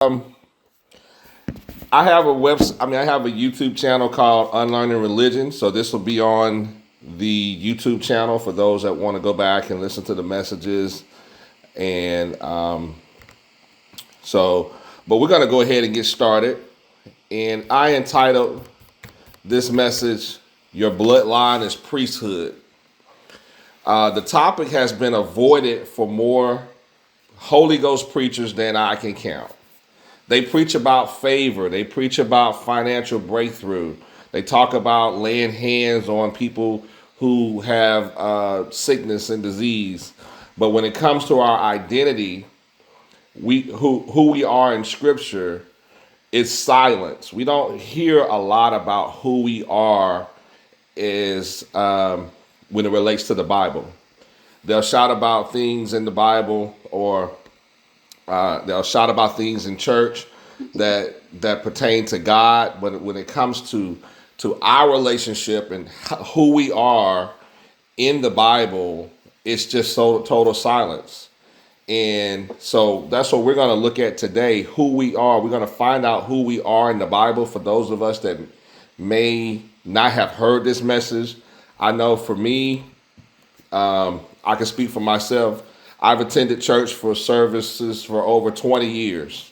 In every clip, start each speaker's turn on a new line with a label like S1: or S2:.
S1: Um, I have a I have a YouTube channel called Unlearning Religion. So this will be on the YouTube channel for those that want to go back and listen to the messages. And but we're going to go ahead and get started. And I entitled this message, Your Bloodline is Priesthood. The topic has been avoided for more Holy Ghost preachers than I can count. They preach about favor. They preach about financial breakthrough. They talk about laying hands on people who have sickness and disease. But when it comes to our identity, who we are in Scripture, it's silence. We don't hear a lot about who we are is when it relates to the Bible. They'll shout about things in the Bible, or they'll shout about things in church that pertain to God, but when it comes to our relationship and who we are in the Bible, it's just so total silence. And so that's what we're going to look at today, who we are. We're going to find out who we are in the Bible for those of us that may not have heard this message. I know for me, I can speak for myself. I've attended church for services for over 20 years.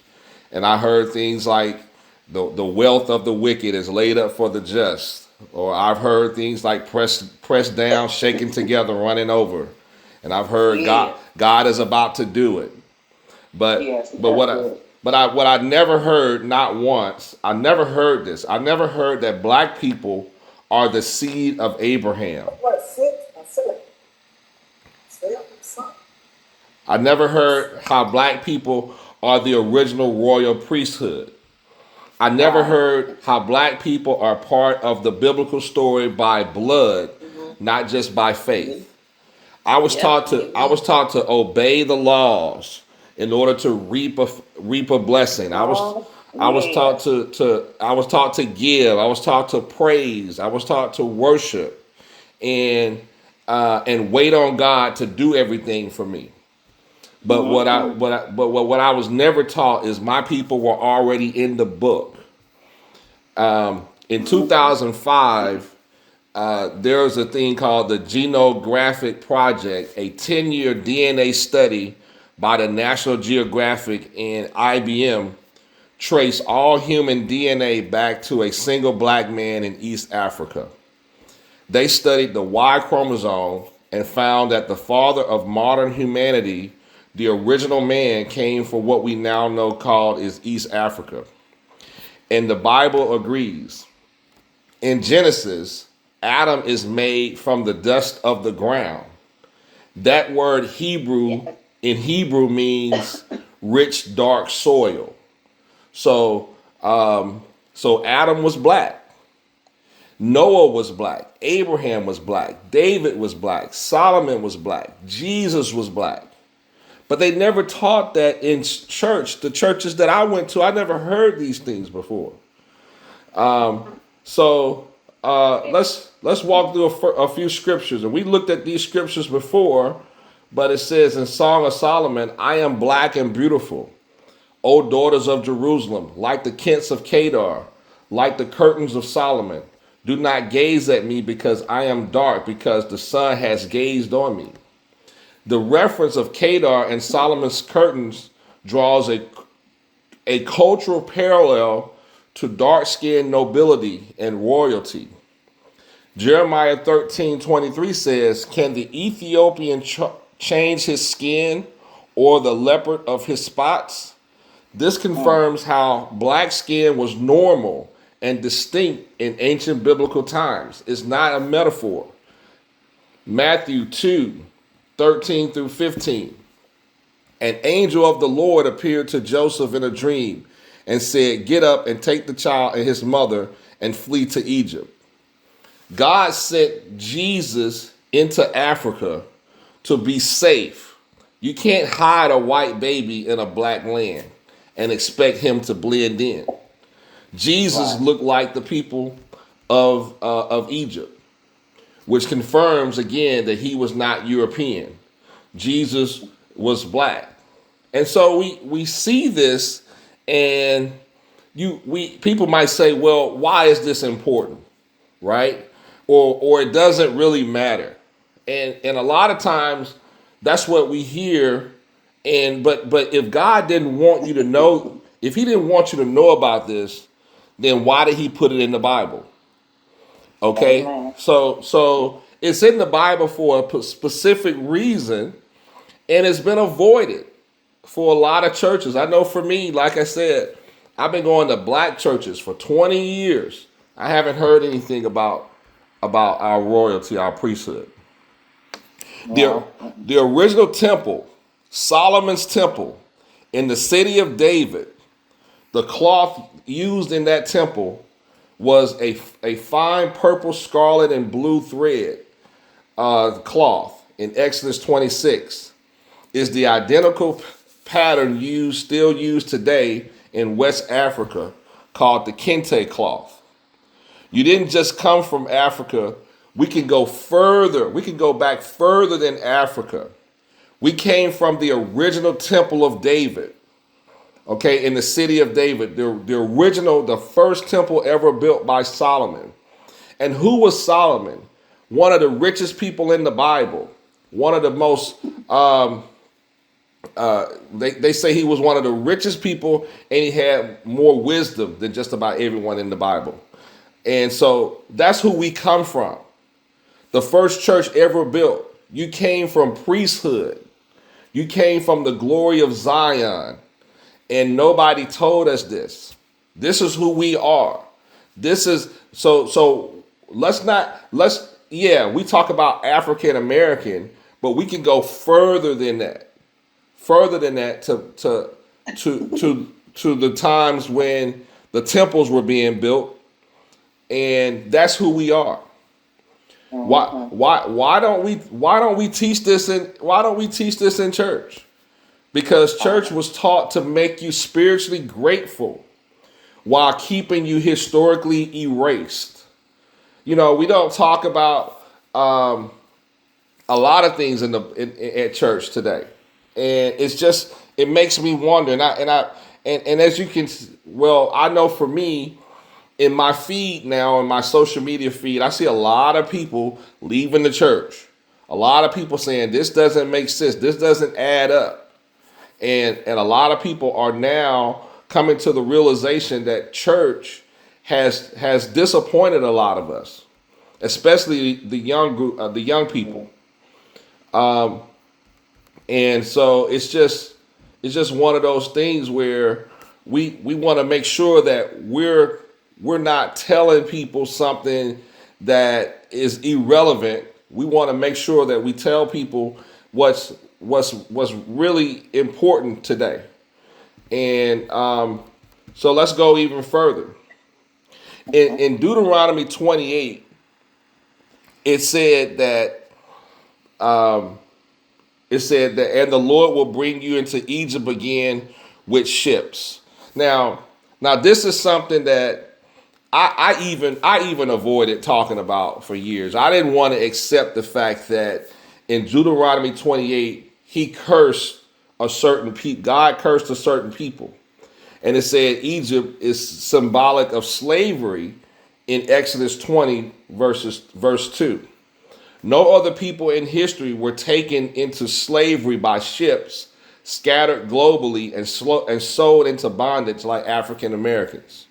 S1: And I heard things like the wealth of the wicked is laid up for the just. Or I've heard things like pressed down, shaken together, running over. And I've heard God is about to do it. But what I never heard, not once, I never heard this. I never heard that black people are the seed of Abraham. I never heard how black people are the original royal priesthood. I never heard how black people are part of the biblical story by blood, not just by faith. I was taught to obey the laws in order to reap a blessing. I was taught to give. I was taught to praise. I was taught to worship and wait on God to do everything for me. But what I was never taught is my people were already in the book. In 2005, there was a thing called the Genographic Project, a 10-year DNA study by the National Geographic and IBM, traced all human DNA back to a single black man in East Africa. They studied the Y-chromosome and found that the father of modern humanity, the original man, came from what we now know called is East Africa. And the Bible agrees. In Genesis, Adam is made from the dust of the ground. That word in Hebrew means rich, dark soil. So Adam was black. Noah was black. Abraham was black. David was black. Solomon was black. Jesus was black. But they never taught that in church. The churches that I went to, I never heard these things before. Let's walk through a few scriptures. And we looked at these scriptures before, but it says in Song of Solomon, I am black and beautiful, O daughters of Jerusalem, like the Kents of Kedar, like the curtains of Solomon. Do not gaze at me because I am dark, because the sun has gazed on me. The reference of Kedar and Solomon's curtains draws a cultural parallel to dark-skinned nobility and royalty. Jeremiah 13:23 says, can the Ethiopian change his skin or the leopard of his spots? This confirms how black skin was normal and distinct in ancient biblical times. It's not a metaphor. Matthew 2:13 through 15. An angel of the Lord appeared to Joseph in a dream and said, get up and take the child and his mother and flee to Egypt. God sent Jesus into Africa to be safe. You can't hide a white baby in a black land and expect him to blend in. Jesus looked like the people of Egypt, which confirms again that he was not European. Jesus was black. And so we see this And people might say, well, why is this important, right? Or it doesn't really matter. And a lot of times that's what we hear. And but if God didn't want you to know, if he didn't want you to know about this, then why did he put it in the Bible? Okay.
S2: Amen.
S1: So it's in the Bible for a specific reason, and it's been avoided for a lot of churches. I know for me, like I said, I've been going to black churches for 20 years. I haven't heard anything about our royalty, our priesthood.
S2: No.
S1: The original temple, Solomon's temple in the city of David, the cloth used in that temple was a fine purple, scarlet, and blue thread cloth in Exodus 26. Is the identical pattern still used today in West Africa called the Kente cloth. You didn't just come from Africa. We can go further. We can go back further than Africa. We came from the original temple of David, okay, in the city of David, the first temple ever built by Solomon. And who was Solomon? One of the richest people in the Bible. One of the most, they say he was one of the richest people, and he had more wisdom than just about everyone in the Bible. And so that's who we come from. The first church ever built. You came from priesthood. You came from the glory of Zion. And nobody told us this. This is who we are. This is so we talk about African American, but we can go further than that. Further than that to the times when the temples were being built, and that's who we are. Why don't we teach this in church? Because church was taught to make you spiritually grateful while keeping you historically erased. You know, we don't talk about a lot of things at church today, and it makes me wonder. And as you can, well, I know for me, in my feed now, in my social media feed, I see a lot of people leaving the church. A lot of people saying this doesn't make sense. This doesn't add up. And a lot of people are now coming to the realization that church has disappointed a lot of us, especially the young people. And so it's just one of those things where we want to make sure that we're not telling people something that is irrelevant. We want to make sure that we tell people what's really important today. And so let's go even further. In Deuteronomy 28, it said that and the Lord will bring you into Egypt again with ships. Now this is something that I even avoided talking about for years. I didn't want to accept the fact that in Deuteronomy 28, he cursed a certain people. God cursed a certain people. And it said Egypt is symbolic of slavery in Exodus 20, verse 2. No other people in history were taken into slavery by ships, scattered globally, and sold into bondage like African Americans.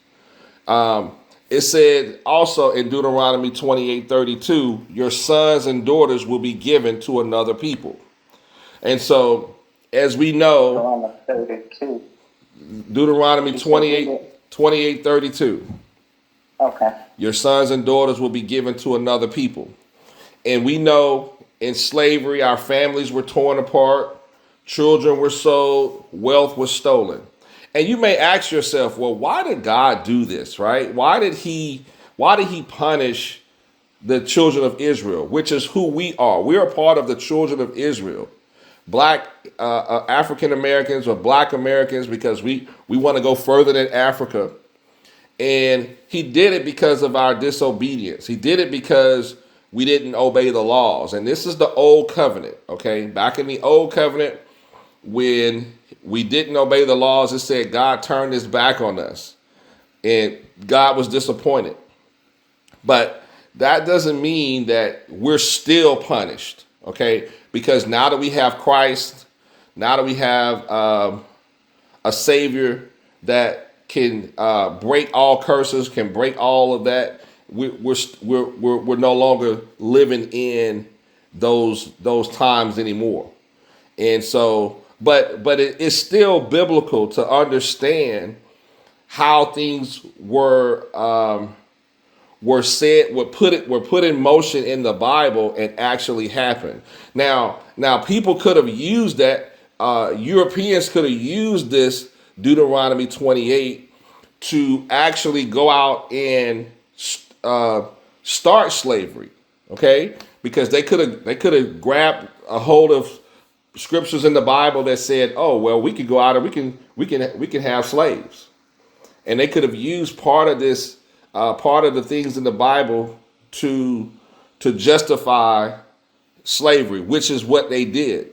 S1: It said also in Deuteronomy 28:32, your sons and daughters will be given to another people. And so, as we know, Deuteronomy 28:32.
S2: Okay.
S1: Your sons and daughters will be given to another people. And we know in slavery, our families were torn apart, children were sold, wealth was stolen. And you may ask yourself, well, why did God do this, right? Why did he punish the children of Israel, which is who we are? We are part of the children of Israel. Black African Americans or Black Americans, because we want to go further than Africa. And he did it because of our disobedience. He did it because we didn't obey the laws. And this is the old covenant, okay? Back in the old covenant, when we didn't obey the laws. It said God turned his back on us, and God was disappointed. But that doesn't mean that we're still punished, okay? Because now that we have Christ, now that we have a Savior that can break all curses, can break all of that, we're no longer living in those times anymore. And so, but it's still biblical to understand how things were said, were put in motion in the Bible and actually happened. Now people could have used that. Europeans could have used this Deuteronomy 28 to actually go out and start slavery. Okay, because they could have grabbed a hold of scriptures in the Bible that said, "Oh, well, we could go out and we can have slaves," and they could have used part of this, part of the things in the Bible to justify slavery, which is what they did.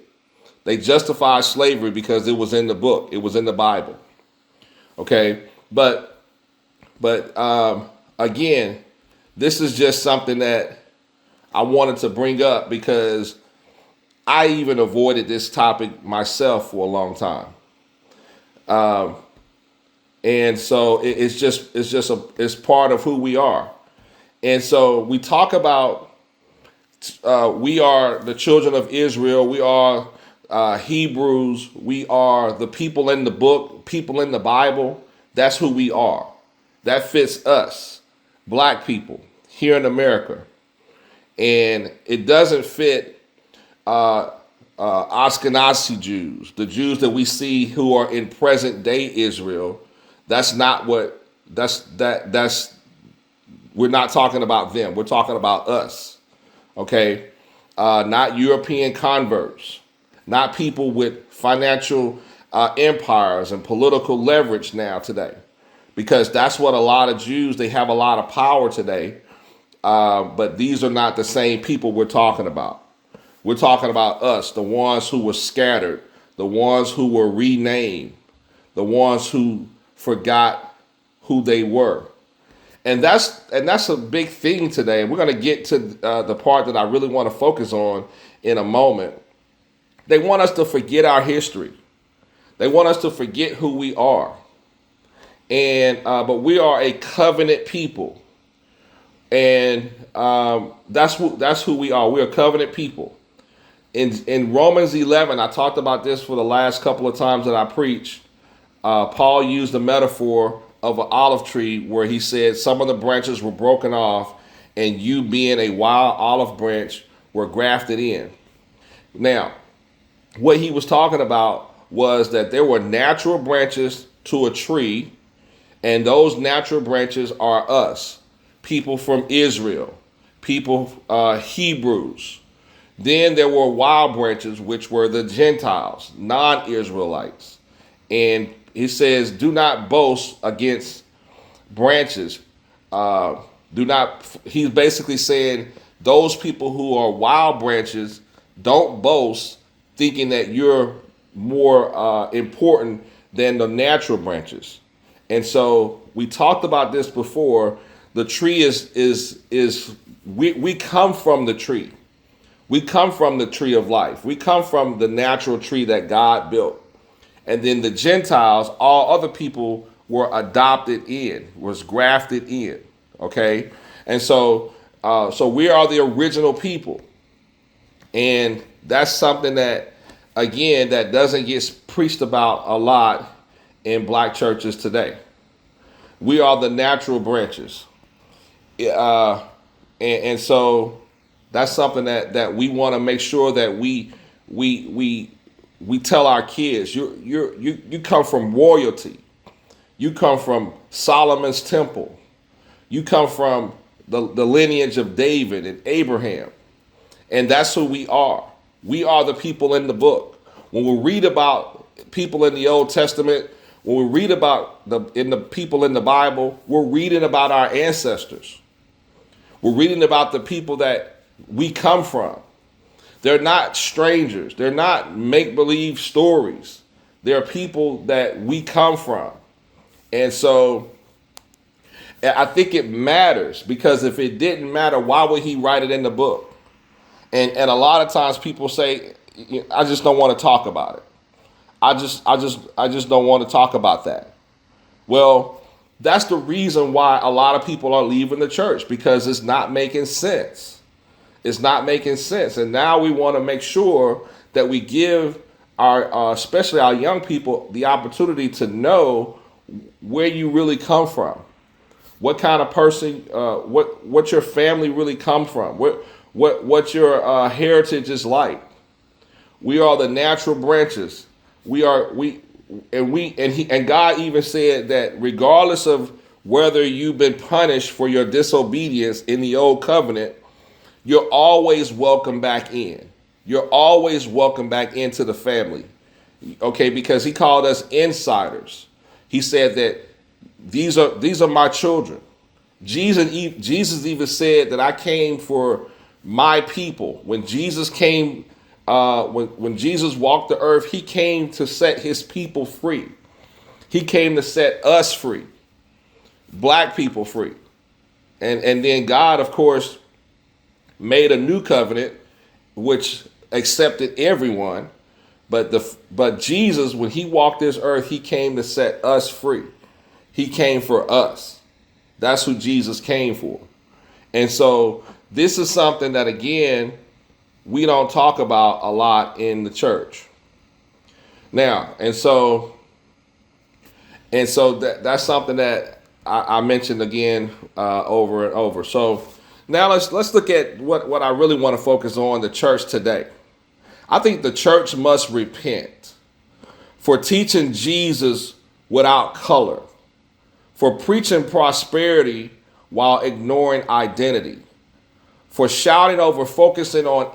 S1: They justified slavery because it was in the book, it was in the Bible. Okay, but again, this is just something that I wanted to bring up because I even avoided this topic myself for a long time. And so it's part of who we are. And so we talk about we are the children of Israel. We are Hebrews. We are the people in the book, people in the Bible. That's who we are. That fits us, black people here in America. And it doesn't fit Ashkenazi Jews, the Jews that we see who are in present day Israel. That's not what, we're not talking about them. We're talking about us. Okay. Not European converts, not people with financial empires and political leverage now today, because that's what a lot of Jews, they have a lot of power today. But these are not the same people we're talking about. We're talking about us, the ones who were scattered, the ones who were renamed, the ones who forgot who they were. And that's a big thing today. And we're going to get to the part that I really want to focus on in a moment. They want us to forget our history. They want us to forget who we are. And but we are a covenant people. And that's who we are. We're a covenant people. In Romans 11, I talked about this for the last couple of times that I preached. Paul used the metaphor of an olive tree where he said some of the branches were broken off and you, being a wild olive branch, were grafted in. Now, what he was talking about was that there were natural branches to a tree, and those natural branches are us, people from Israel, people, Hebrews. Then there were wild branches, which were the Gentiles, non-Israelites. And he says, do not boast against branches. He's basically saying those people who are wild branches, don't boast thinking that you're more important than the natural branches. And so we talked about this before. The tree we come from the tree. We come from the tree of life. We come from the natural tree that God built. And then the Gentiles, all other people, were adopted in, was grafted in. Okay? And so we are the original people. And that's something that, again, that doesn't get preached about a lot in black churches today. We are the natural branches. And so that's something that we want to make sure that we tell our kids. You come from royalty. You come from Solomon's temple. You come from the lineage of David and Abraham. And that's who we are. We are the people in the book. When we read about people in the Old Testament, when we read about the people in the Bible, we're reading about our ancestors. We're reading about the people that we come from. They're not strangers. They're not make-believe stories. There are people that we come from. And so I think it matters, because if it didn't matter, why would he write it in the book? And a lot of times people say, I just don't want to talk about it. I just don't want to talk about that. Well, that's the reason why a lot of people are leaving the church, because it's not making sense. It's not making sense. And now we want to make sure that we give our, especially our young people, the opportunity to know where you really come from, what kind of person, what your family really come from, what your heritage is like. We are the natural branches. And God even said that regardless of whether you've been punished for your disobedience in the old covenant, you're always welcome back in. You're always welcome back into the family. Okay, because he called us insiders. He said that these are my children. Jesus even said that I came for my people. When Jesus came, when Jesus walked the earth, he came to set his people free. He came to set us free, black people free. And then God, of course, made a new covenant which accepted everyone. But Jesus, when he walked this earth, he came to set us free. He came for us. That's who Jesus came for. And so this is something that, again, we don't talk about a lot in the church. Now, and so that's something that I mentioned again over and over. So now let's look at what I really want to focus on, the church today. I think the church must repent for teaching Jesus without color, for preaching prosperity while ignoring identity, for shouting over focusing on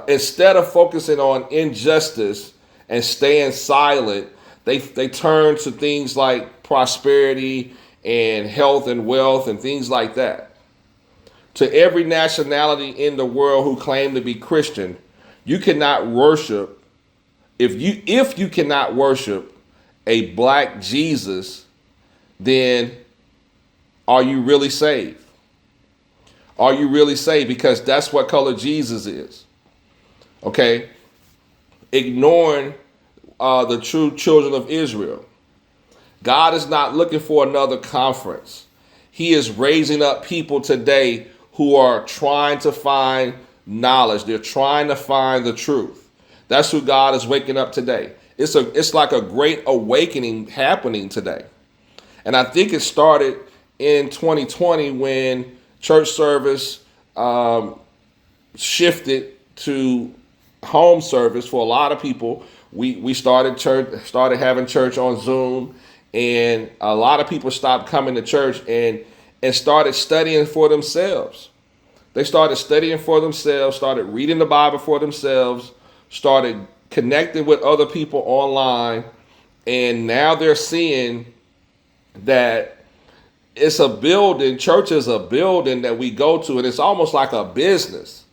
S1: instead of focusing on injustice and staying silent, they turn to things like prosperity and health and wealth and things like that. To every nationality in the world who claim to be Christian, you cannot worship, if you cannot worship a black Jesus, then are you really saved? Are you really saved? Because that's what color Jesus is. Okay? Ignoring the true children of Israel. God is not looking for another conference. He is raising up people today who are trying to find knowledge. They're trying to find the truth. That's who God is waking up today. It's like a great awakening happening today. And I think it started in 2020 when church service shifted to home service for a lot of people. We started having church on Zoom, and a lot of people stopped coming to church and started studying for themselves. They started studying for themselves, started reading the Bible for themselves, started connecting with other people online, and now they're seeing that it's a building, church is a building that we go to, and it's almost like a business.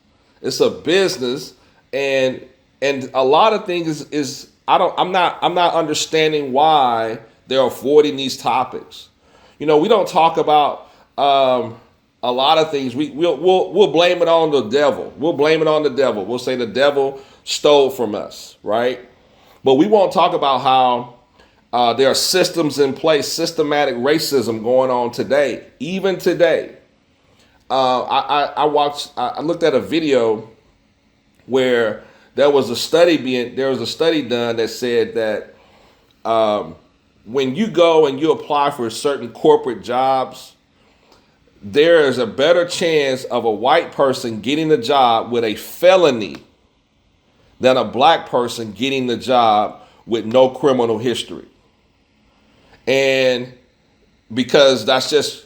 S1: It's a business, and a lot of things is I'm not understanding why they're avoiding these topics. We don't talk about a lot of things. We'll blame it on the devil. We'll blame it on the devil. We'll say the devil stole from us, right? But we won't talk about how there are systems in place, systematic racism going on today, even today. I looked at a video where there was a study done that said that when you go and you apply for certain corporate jobs, there is a better chance of a white person getting the job with a felony than a black person getting the job with no criminal history. And because that's just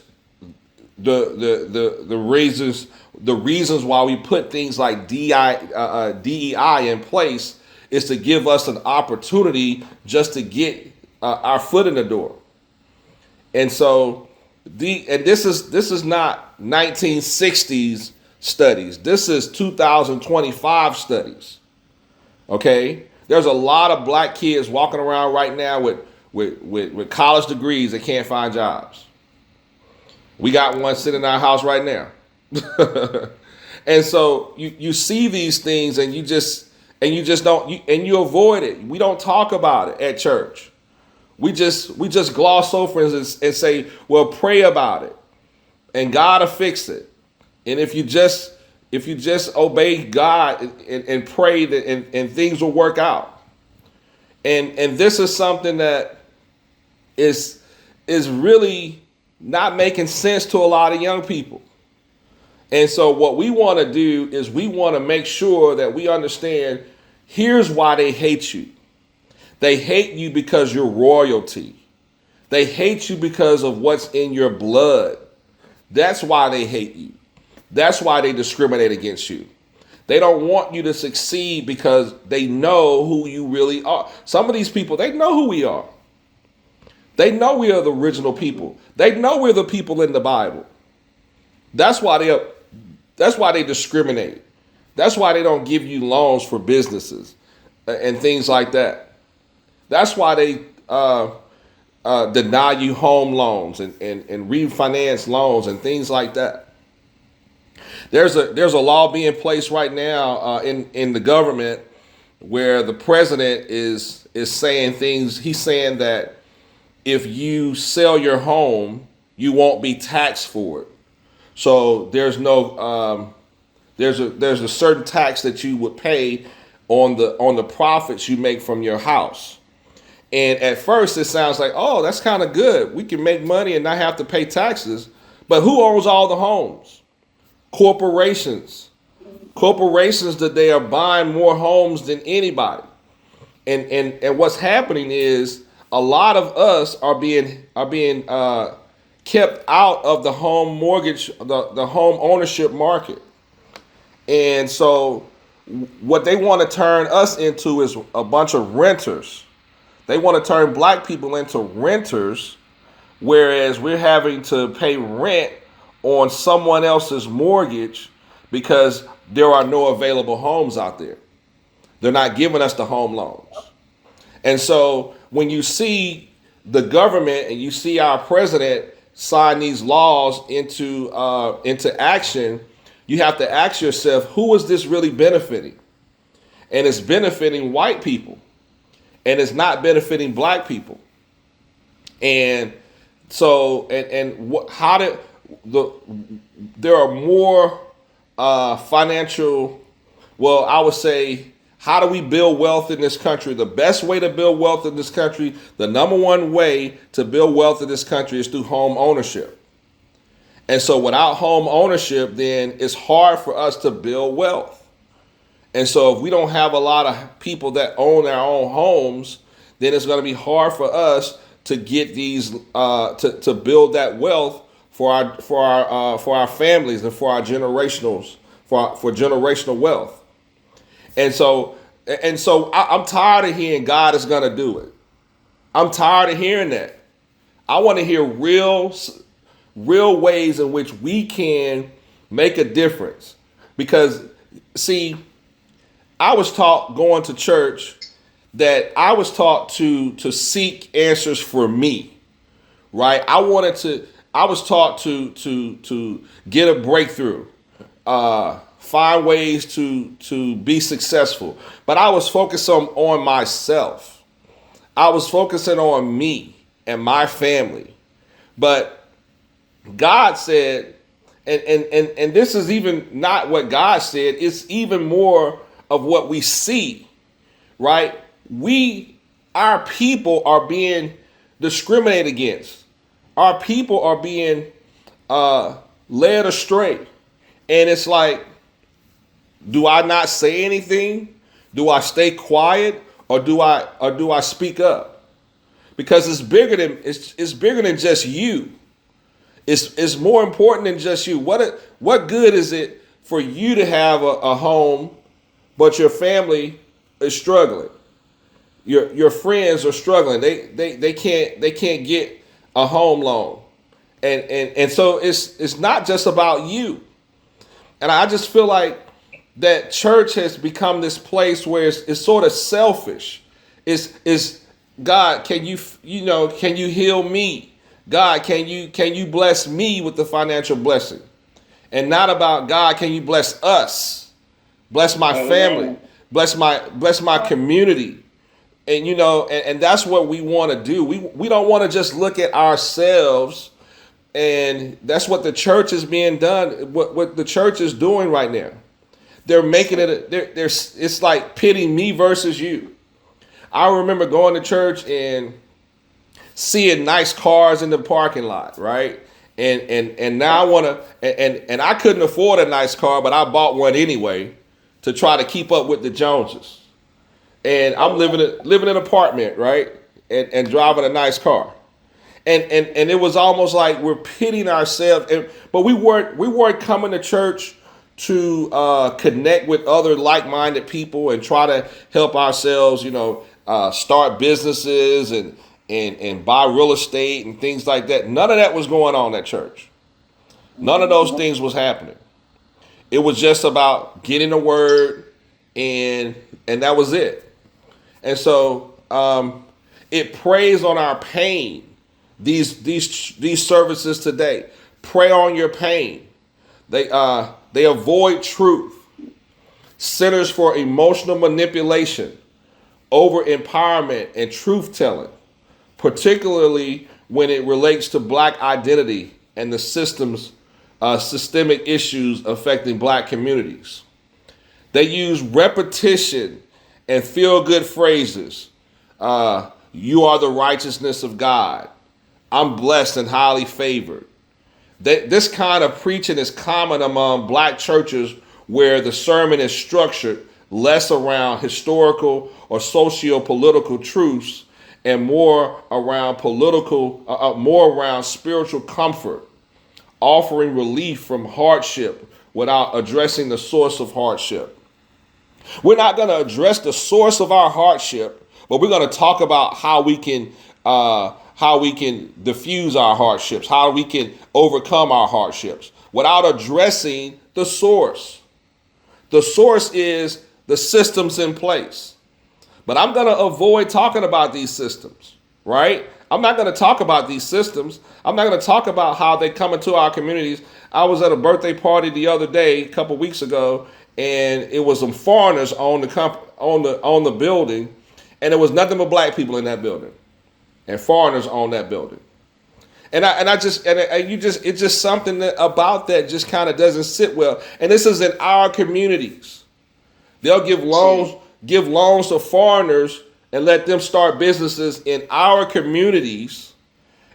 S1: the reasons why we put things like DEI in place is to give us an opportunity just to get our foot in the door. And so this is not 1960s studies. This is 2025 studies. Okay? There's a lot of black kids walking around right now with college degrees that can't find jobs. We got one sitting in our house right now. And so you see these things and you just don't you avoid it. We don't talk about it at church. We just gloss over and say, well, pray about it and God will fix it. And if you just obey God and pray that and things will work out. And this is something that is really not making sense to a lot of young people. And so what we want to do is we want to make sure that we understand, here's why they hate you. They hate you because you're royalty. They hate you because of what's in your blood. That's why they hate you. That's why they discriminate against you. They don't want you to succeed because they know who you really are. Some of these people, they know who we are. They know we are the original people. They know we're the people in the Bible. That's why they discriminate. That's why they don't give you loans for businesses and things like that. That's why they deny you home loans and refinance loans and things like that. There's a law being placed right now in the government where the president is saying things. He's saying that if you sell your home, you won't be taxed for it. So there's a certain tax that you would pay on the profits you make from your house. And at first it sounds like, oh, that's kind of good. We can make money and not have to pay taxes. But who owns all the homes? Corporations. Corporations that they are buying more homes than anybody. And what's happening is a lot of us are being kept out of the home mortgage, the home ownership market. And so what they want to turn us into is a bunch of renters. They want to turn black people into renters, whereas we're having to pay rent on someone else's mortgage because there are no available homes out there. They're not giving us the home loans. And so when you see the government and you see our president sign these laws into action, you have to ask yourself, who is this really benefiting? And it's benefiting white people. And it's not benefiting black people. And so, there are more financial, well, I would say, how do we build wealth in this country? The best way to build wealth in this country, the number one way to build wealth in this country is through home ownership. And so without home ownership, then it's hard for us to build wealth. And so if we don't have a lot of people that own their own homes, then it's going to be hard for us to get these to build that wealth for our families and for our generationals for generational wealth. And so I'm tired of hearing God is going to do it. I'm tired of hearing that. I want to hear real ways in which we can make a difference. Because, see, I was taught going to church that I was taught to seek answers for me, right? I was taught to get a breakthrough, find ways to be successful. But I was focused on myself. I was focusing on me and my family. But God said, and this is even not what God said, it's even more of what we see, right? Our people are being discriminated against. Our people are being led astray. And it's like, do I not say anything? Do I stay quiet, or do I speak up? Because it's bigger than just you. It's more important than just you. What good is it for you to have a home, but your family is struggling? Your friends are struggling. They can't get a home loan, and so it's not just about you. And I just feel like that church has become this place where it's sort of selfish. It's God, can you can you heal me? God, can you bless me with the financial blessing? And not about God, can you bless us? Bless my family, bless my community. And and that's what we want to do. We don't want to just look at ourselves, and that's what the church is being done. What the church is doing right now. They're making it. It's like pitting me versus you. I remember going to church and seeing nice cars in the parking lot, right? And now I want to, and I couldn't afford a nice car, but I bought one anyway to try to keep up with the Joneses. And I'm living in an apartment, right? And driving a nice car. And it was almost like we're pitting ourselves. But we weren't coming to church to connect with other like-minded people and try to help ourselves, start businesses and buy real estate and things like that. None of that was going on at church. None of those things was happening. It was just about getting the word, and that was it. And so it preys on our pain. These services today prey on your pain. They avoid truth. Centers for emotional manipulation, over empowerment, and truth telling, particularly when it relates to Black identity and the systemic issues affecting Black communities. They use repetition and feel-good phrases. You are the righteousness of God. I'm blessed and highly favored. This kind of preaching is common among Black churches where the sermon is structured less around historical or socio-political truths and more around spiritual comfort, offering relief from hardship without addressing the source of hardship. We're not going to address the source of our hardship, but we're going to talk about how we can diffuse our hardships, how we can overcome our hardships without addressing the source. The source is the systems in place. But I'm going to avoid talking about these systems, right? I'm not going to talk about these systems. I'm not going to talk about how they come into our communities. I was at a birthday party the other day, a couple weeks ago, and it was some foreigners on the building, and there was nothing but Black people in that building, and foreigners on that building. It's just something about that just kind of doesn't sit well. And this is in our communities. They'll give loans to foreigners and let them start businesses in our communities,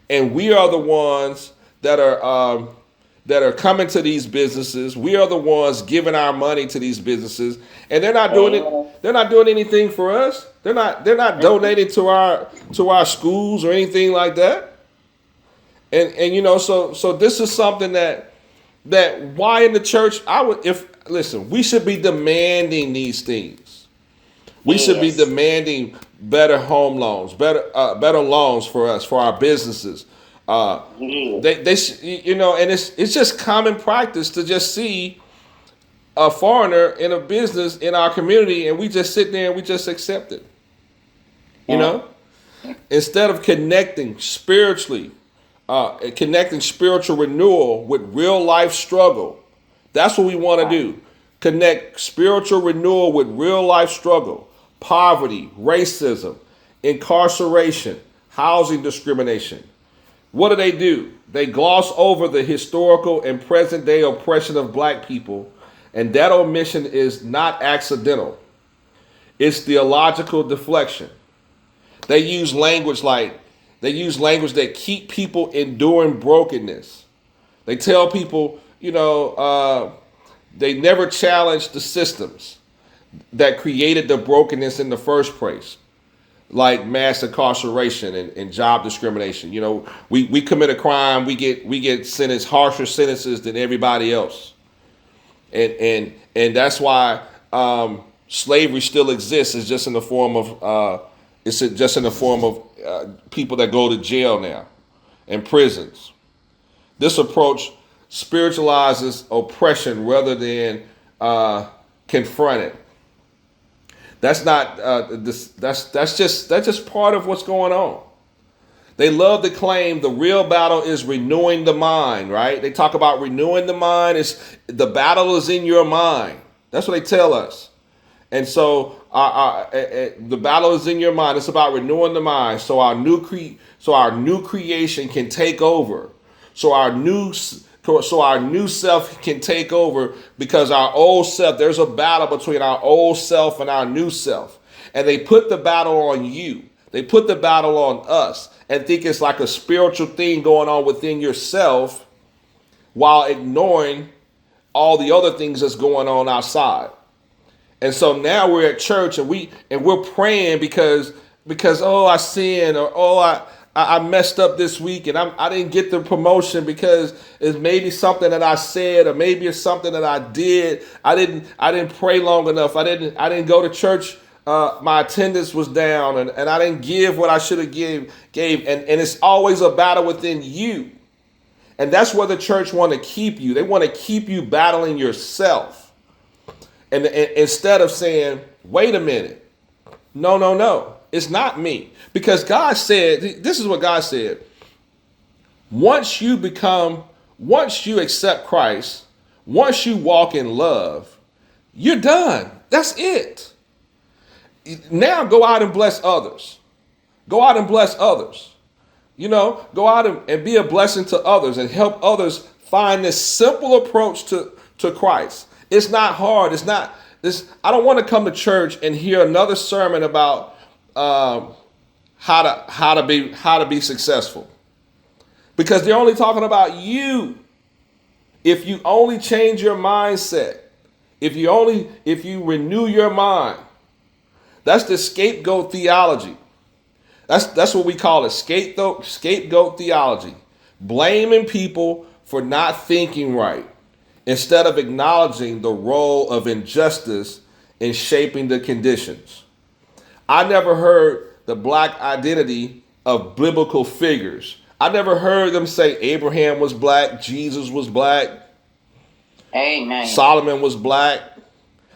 S1: and we are the ones that are coming to these businesses. We are the ones giving our money to these businesses, and they're not doing it. They're not doing anything for us. They're not donating to our schools or anything like that. And so this is something that why in the church we should be demanding these things. We should be demanding better home loans, better loans for us, for our businesses. And it's just common practice to just see a foreigner in a business in our community, and we just sit there and we just accept it. Instead of connecting spiritually, connecting spiritual renewal with real life struggle. That's what we want to do. Connect spiritual renewal with real life struggle, poverty, racism, incarceration, housing discrimination. What do? They gloss over the historical and present day oppression of Black people, and that omission is not accidental. It's theological deflection. They use language that keep people enduring brokenness. They tell people, they never challenge the systems that created the brokenness in the first place, like mass incarceration and job discrimination. We commit a crime, we get sentenced harsher sentences than everybody else, and that's why slavery still exists. It's just in the form of people that go to jail now and prisons. This approach spiritualizes oppression rather than confront it. That's not that's just part of what's going on. They love to claim the real battle is renewing the mind, right? They talk about renewing the mind. The battle is in your mind. That's what they tell us. And so the battle is in your mind. It's about renewing the mind, so our new creation can take over. So our new self can take over, because our old self, there's a battle between our old self and our new self. And they put the battle on you. They put the battle on us and think it's like a spiritual thing going on within yourself, while ignoring all the other things that's going on outside. And so now we're at church and we're praying because oh, I sinned, or oh, I messed up this week and I didn't get the promotion because it's maybe something that I said, or maybe it's something that I did. I didn't pray long enough. I didn't go to church. My attendance was down, and I didn't give what I should have gave. And it's always a battle within you. And that's where the church want to keep you. They want to keep you battling yourself. And instead of saying, wait a minute, no, it's not me. Because God said, this is what God said. Once you accept Christ, once you walk in love, you're done. That's it. Now go out and bless others. Go out and bless others. Go out and be a blessing to others and help others find this simple approach to Christ. It's not hard. It's not this. I don't want to come to church and hear another sermon about how to be successful, because they're only talking about you. If you only change your mindset, if you renew your mind, that's the scapegoat theology. That's what we call it, scapegoat theology. Blaming people for not thinking right, instead of acknowledging the role of injustice in shaping the conditions. I never heard the black identity of biblical figures. I never heard them say Abraham was black, Jesus was black,
S2: Amen.
S1: Solomon was black.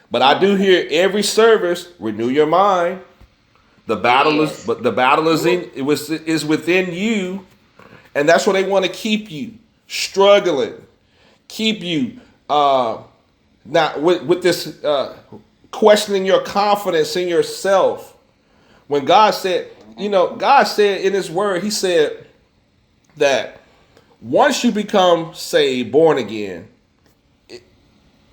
S1: But I do hear every service, renew your mind. The battle is within you, and that's where they want to keep you struggling, keep you now with this questioning your confidence in yourself. When God said in His Word, He said that once you become saved, born again,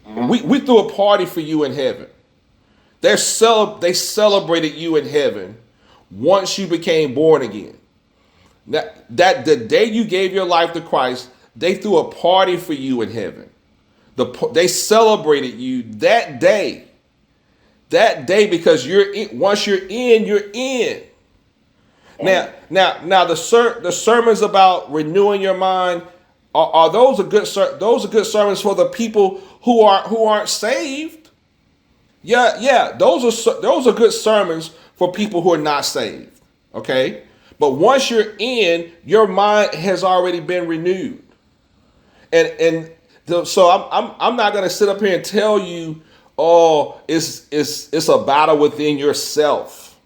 S1: we threw a party for you in heaven. They celebrated you in heaven once you became born again. That the day you gave your life to Christ, they threw a party for you in heaven. They celebrated you that day. That day, because once you're in, you're in. Now the sermons about renewing your mind are those are good sermons for the people who aren't saved. Yeah, those are good sermons for people who are not saved. Okay, but once you're in, your mind has already been renewed, so I'm not going to sit up here and tell you, oh, it's a battle within yourself.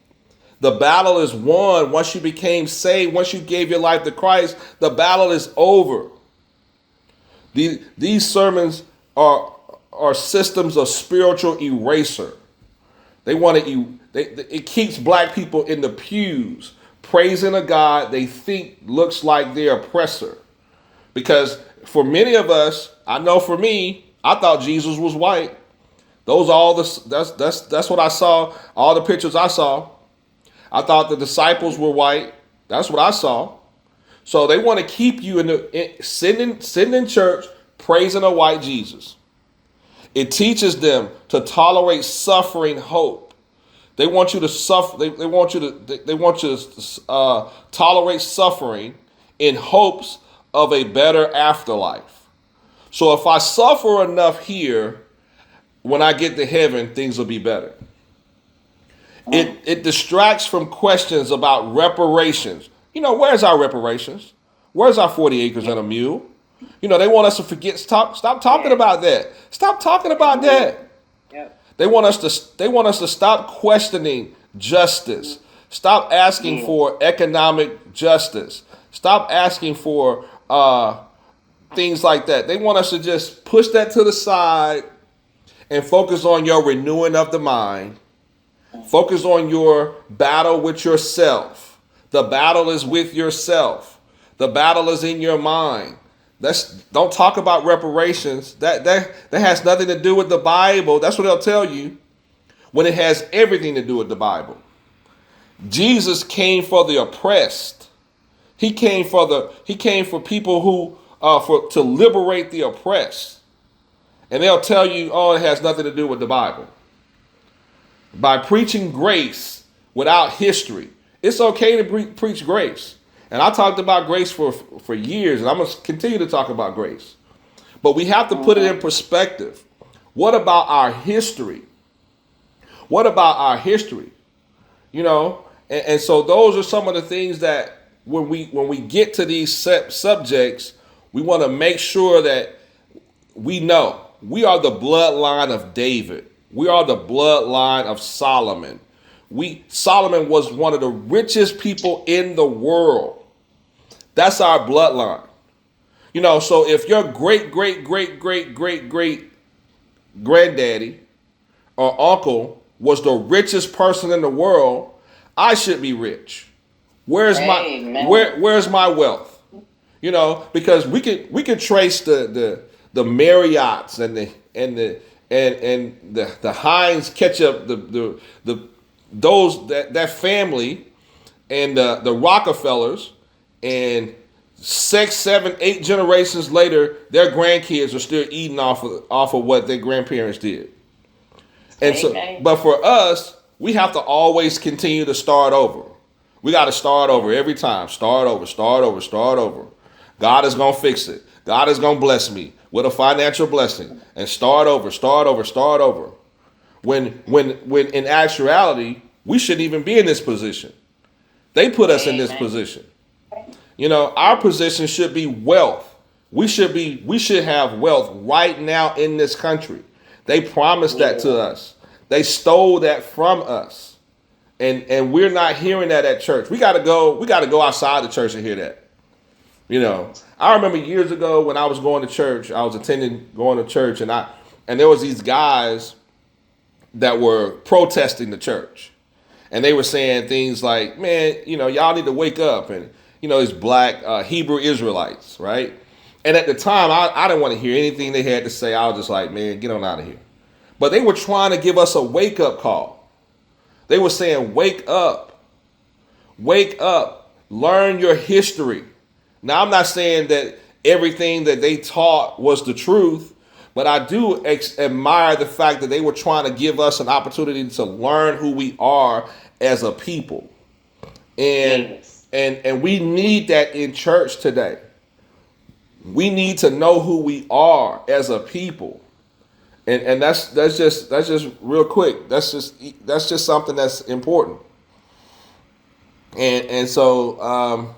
S1: The battle is won once you became saved. Once you gave your life to Christ, the battle is over. These sermons are systems of spiritual eraser. They want to. It keeps black people in the pews praising a God they think looks like their oppressor. Because for many of us, I know for me, I thought Jesus was white. That's what I saw. All the pictures I saw, I thought the disciples were white. That's what I saw. So they want to keep you sitting in church praising a white Jesus. It teaches them to tolerate suffering hope. They want you to suffer. They want you to tolerate suffering in hopes of a better afterlife. So if I suffer enough here, when I get to heaven, things will be better. It distracts from questions about reparations. Where's our reparations? Where's our 40 acres and a mule? They want us to forget. Stop talking about that. Stop talking about that. They want us to stop questioning justice. Stop asking for economic justice. Stop asking for things like that. They want us to just push that to the side and focus on your renewing of the mind. Focus on your battle with yourself. The battle is with yourself. The battle is in your mind. Don't talk about reparations. That has nothing to do with the Bible. That's what they'll tell you, when it has everything to do with the Bible. Jesus came for the oppressed. He came for people who to liberate the oppressed. And they'll tell you, oh, it has nothing to do with the Bible. By preaching grace without history, it's okay to preach grace. And I talked about grace for years, and I'm going to continue to talk about grace. But we have to put it in perspective. What about our history? What about our history? You know, and so those are some of the things that when we get to these subjects, we want to make sure that we know we are the bloodline of David. We are the bloodline of Solomon. Solomon was one of the richest people in the world. That's our bloodline. You know, so if your great granddaddy or uncle was the richest person in the world, I should be rich. Where's my wealth? You know, because we can trace the Marriotts and the Heinz ketchup, that family, and the Rockefellers, and 6, 7, 8 generations later, their grandkids are still eating off of what their grandparents did. And so, but for us, we have to always continue to start over. We got to start over every time. Start over. God is going to fix it. God is going to bless me with a financial blessing, and start over. When in actuality, we shouldn't even be in this position. They put us in this position. You know, our position should be wealth. We should have wealth right now in this country. They promised that to us. They stole that from us. And we're not hearing that at church. We gotta go outside the church and hear that. You know, I remember years ago when I was going to church, I was going to church, and there was these guys that were protesting the church. And they were saying things like, man, you know, y'all need to wake up. And, you know, these black Hebrew Israelites, right? And at the time, I didn't want to hear anything they had to say. I was just like, man, get on out of here. But they were trying to give us a wake-up call. They were saying, wake up, learn your history. Now, I'm not saying that everything that they taught was the truth, but I do admire the fact that they were trying to give us an opportunity to learn who we are as a people. And we need that in church today. We need to know who we are as a people. And that's just real quick. That's just something that's important. And so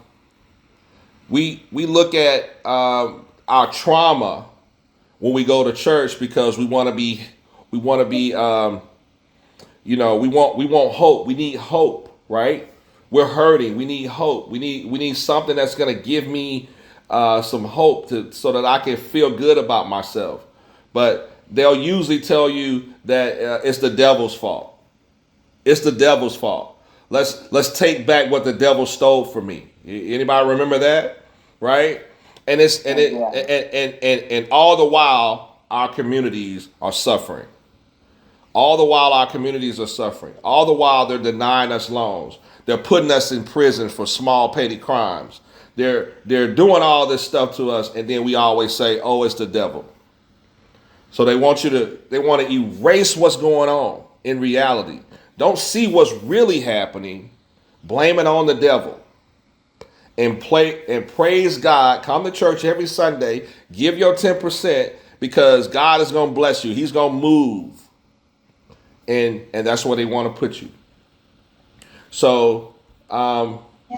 S1: we look at our trauma when we go to church, because we want to be you know, we want hope. We need hope, right? We're hurting. We need hope. We need something that's going to give me some hope so that I can feel good about myself. But they'll usually tell you that it's the devil's fault. It's the devil's fault. Let's take back what the devil stole from me. Anybody remember that? Right? And and all the while our communities are suffering. All the while our communities are suffering. All the while they're denying us loans. They're putting us in prison for small petty crimes. They're doing all this stuff to us, and then we always say, "Oh, it's the devil." So they want to erase what's going on in reality. Don't see what's really happening. Blame it on the devil. And praise God. Come to church every Sunday. Give your 10%, because God is going to bless you. He's going to move. And that's where they want to put you. So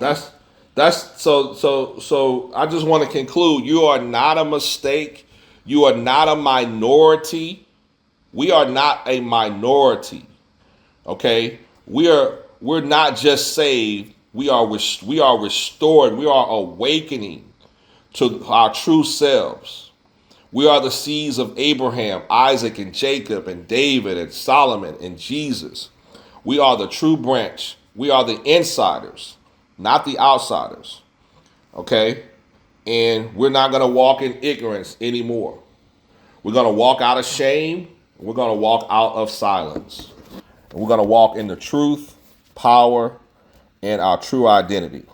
S1: that's so I just want to conclude. You are not a mistake. You are not a minority. We are not a minority. Okay? We're not just saved. We are restored. We are awakening to our true selves. We are the seeds of Abraham, Isaac, and Jacob, and David, and Solomon, and Jesus. We are the true branch. We are the insiders, not the outsiders. Okay? And we're not going to walk in ignorance anymore. We're going to walk out of shame. We're going to walk out of silence. And we're going to walk in the truth, power, and our true identity.